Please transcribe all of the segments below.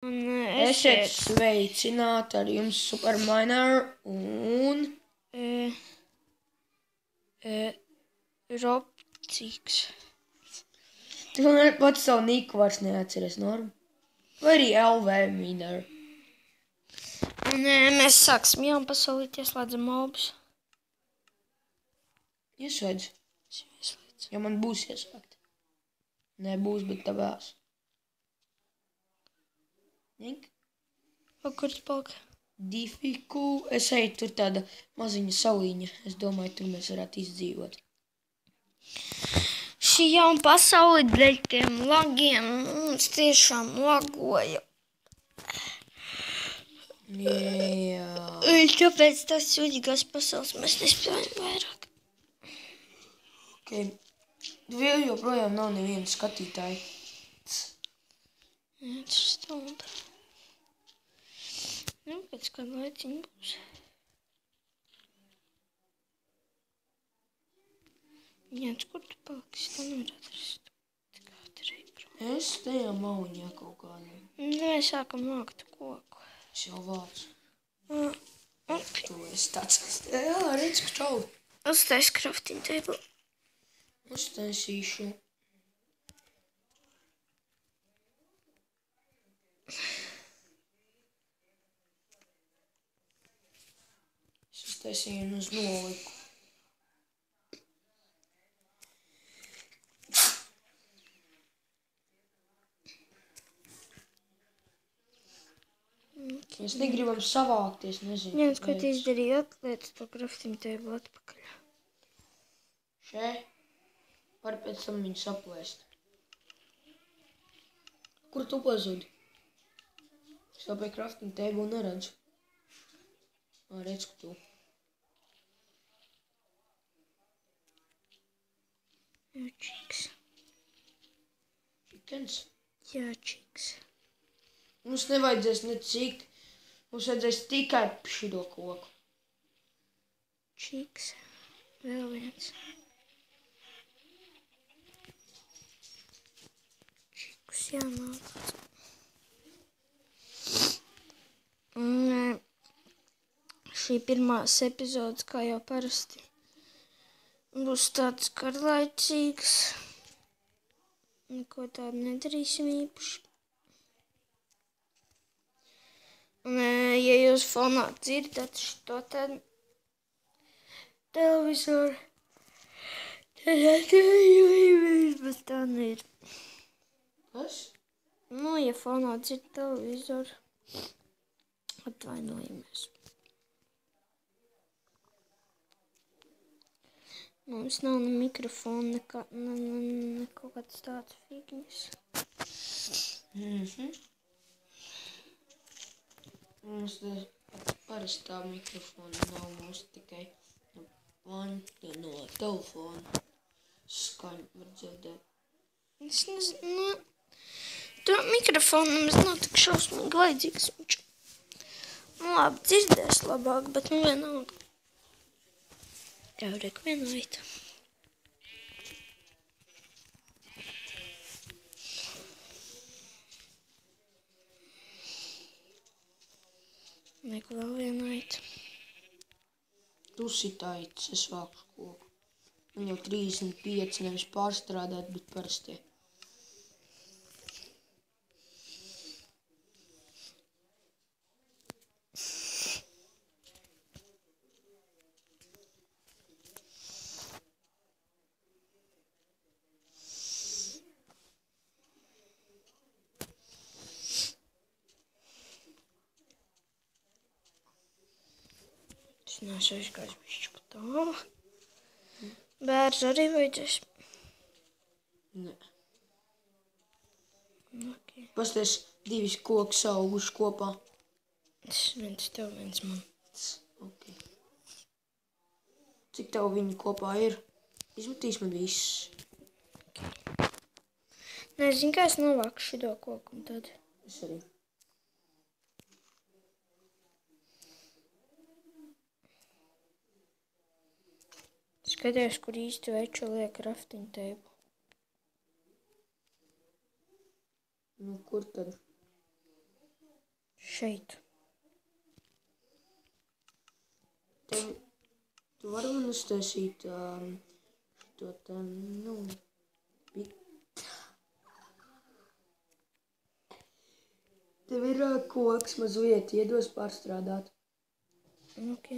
Un Esiet sveicināti ar jums Superminer un Robcīks. tu pats savu niku vairs neatceries, Norma? Vai arī LV Miner? Un mēs sāksim jau pasaulīt, ieslēdzam mobus. Ieslēdz, Ieslēdz. ja man būs ieslēgta. Nebūs, bet tavās. Nik? Kur tu palika? Difiku. Es eju tur tāda maziņa saliņa. Es domāju, tur mēs varētu izdzīvot. Šī jauna pasauli dēļ tiem lagiem mums tiešām lagoja. Jā. Tāpēc tas jūtīgās pasaules mēs nespējam vairāk. Ok. Vēl joprojām nav neviena skatītāja. Tas stunda. Nu, pēc kāda laiciņa būs. Jānis, kur tu paliksi? Tā nevar atrast. Tā kā ātrī prom. Es tajā mauņā kaut kādā. Mēs sākam vākt koku. Es jau vācu. Un Tu esi tāds. Jā, redz, ka čau. uztais crafting table. Uztaisīšu. Es uztaisīju un uz noliku. Mēs negribam savākties, nezinu. Jānis, ko tu izdarīji, atliec to crafting table atpakaļ. Še? Var pēc tam viņu saplēst. Kur tu pazudi? Es jau pie crafting table neredzu. Redz, ka tu. Jā, čiks. Čikens. Jā, čiks. Mums nevajadzēs ne cik. Mums vajadzēs tikai šito koku. Čiks. Vēl viens. Čikus jānāk. Un šī pirmās epizodes, kā jau parasti, būs tāds garlaicīgs. Neko tādu nedarīsim īpaši. Un, ja jūs fonā dzirdat šo tad televizoru, tad atvainojamies, bet tā ir. Kas? Nu, ja fonā dzird televizoru, atvainojamies. Mums nav ne mikrofona, ne kaut kāds tāds figņas. Mums parastā mikrofona nav, mums tikai no telefona skaņu var dzirdēt. Es nezinu, to mikrofonu mums nav tik šausmīgi vajadzīgs. Nu, labi, dzirdēs labāk, bet nu vienalga. Tev rek vienlaita. Neko vēl vienlaita. Tu sitaic, es vākšu koku. Man jau 35, nevis pārstrādāt, bet parastie. Es neesmu aizgājis bišķi tā. Bērzu arī vajadzēs. Ne. Okay. Pasties, 2 koki auguši kopā. Tas viens tev, viens man. Ok. Cik tev viņi kopā ir? Izmetīs man viss. Okay. Nezinu, kā es novāku šito koku un tad. Es arī. Skaties, kur īsti veču liek crafting table. Nu, kur tad? Šeit. Tu vari man uztaisīt šito te, nu, tev ir koks mazliet, iedos pārstrādāt. Ok.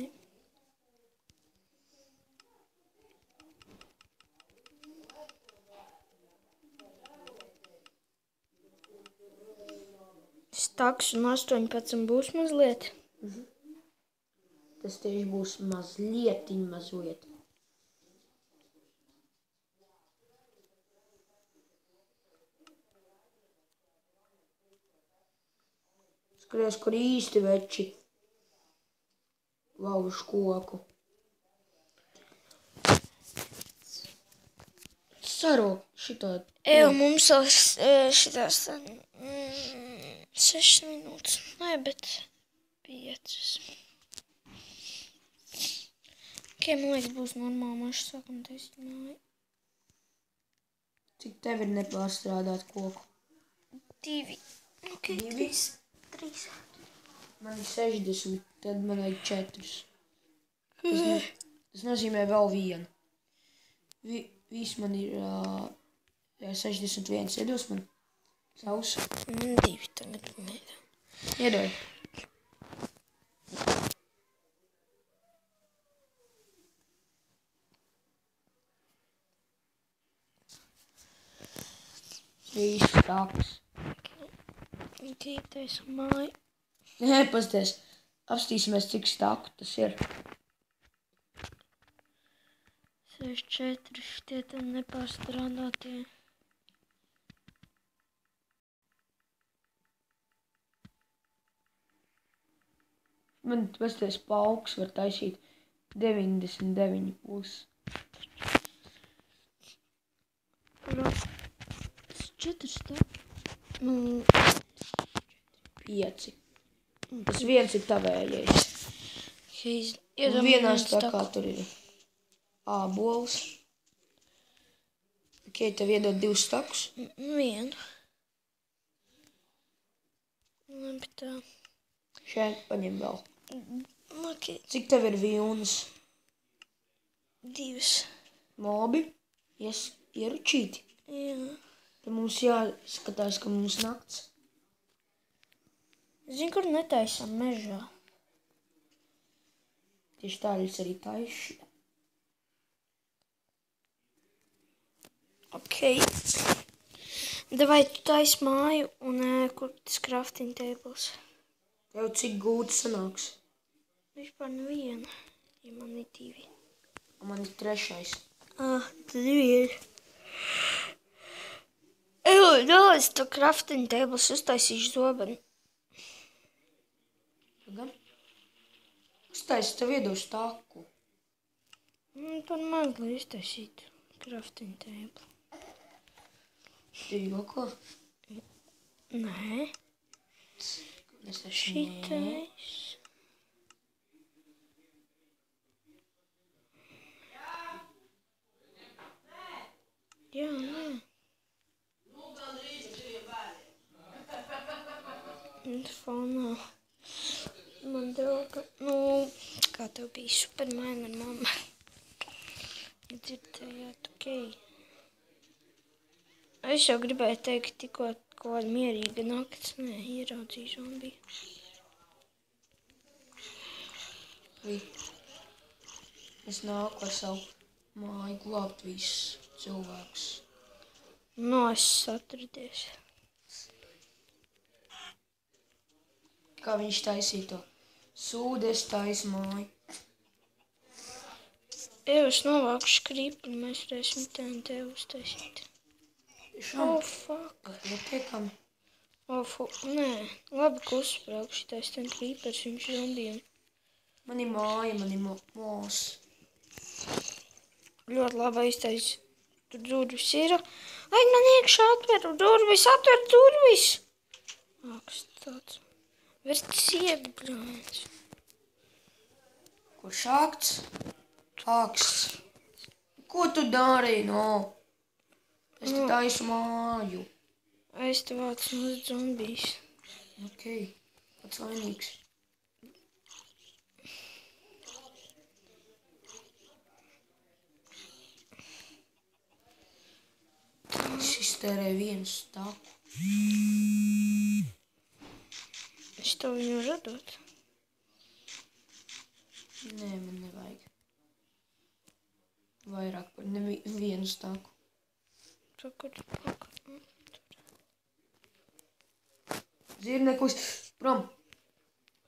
Staks un 18 būs mazliet. Tas tieši būs mazliet. Skaties, kur īsti veči lauž koku. Sarok šitā. Mums vēl šitās 6 minūtes. Nē, bet 5. Man liekas, būs normāli, mēs sākam taisīt māju. Cik tev ir nepārstrādāt koku? 2. Ok, 2? 3. Man ir 60, tad man vajag 4. Tas nozīmē vēl 1. Viss man ir 61. Iedos man savus? 2 tagad. Iedod. Viss staks. Tītais māju. Nē, pasties. Apstīsimies, cik staku tas ir. 64 šitie te nepārstrādātie. Man, pasties, pauks var taisīt 99 plus. 4 staki. 5. Tas viens ir tavējais. Un vienā stakā tur ir ābols. Ok, tev iedod 2 stakus? 1. Labi tā. Šeit paņem vēl. Ok, Cik tev ir vilnas? 2. Labi. Ieručīti. Jā. Tad mums jāskatās, ka mums nakts. Zini, kur netaisam mežā? Tieši tāļas arī taiši. Ok. Davai tu tais māju un kur tas crafting tables? Tev cik gūti sanāks? Vispār neviena, ja man ir 2. Man ir 3. Tad ir. Es to crafting tables uztaisīšu zobeni. Pagam? Uztaisi, tev iedos staku. Par maz, lai iztaisītu crafting table. Tev joko? Nē. Es taču nē. Šitais. Jā, nē. Fonā. Man drauga, kā tev bija Superman ar mamma. Dzirdējāt, ok. Es jau gribēju teikt, tikko kāda mierīga nakts. Nē, ieraudzīju zombiju. Es nāku ar savu māju glābt visus cilvēkus. Es atradies. Kā viņš taisīja to? Sūdi, es taisu māju. Es novākuši kripli, mēs varēsim TNT uztaisīt. Fuck. Pietiekami. Nē, labi, ka uzsprāgu šitais ten krīpers, viņš zombijiem. Man ir māja, man ir mos. Ļoti labi aiztaisi. Tur durvis ir. Ai, man iekšā atver durvis, kas tāds. Vērts iet, bļāns. Kurš akts? Aksts. Ko tu dari, no? Es te taisu māju. Es te vācu no zombijas. Ok. Pats vainīgs. Es iztērēju vienu staku. Es to viņu radot. Nē, man nevajag. Vairāk par vienu staku. Kur. Zirneklis, prom,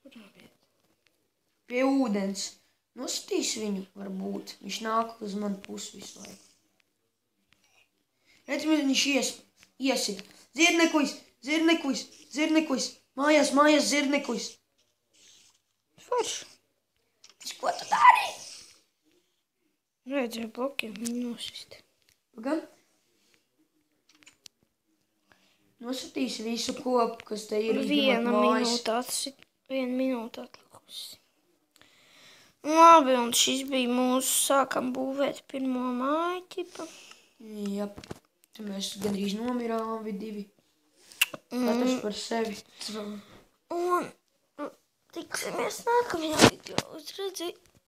Kurā vietā? pie ūdens. Nositīs viņu, varbūt. Viņš nāk uz manu pusi visu laiku. Redz, viņš iesit. Zirneklis. Mājās, zirneklis. Forši. Ko tu dari? Vajadzēja blokiem viņu nosist. Gan? Nositīs visu kopu, kas te ir Viena minūte atlikusi. Labi, un šis bija mūsu sākam būvēt pirmo māju tipa. Jā, te mēs gandrīz nomirām abi divi. Katrs par sevi. Un tiksimies nākamajā video. Uz redzi.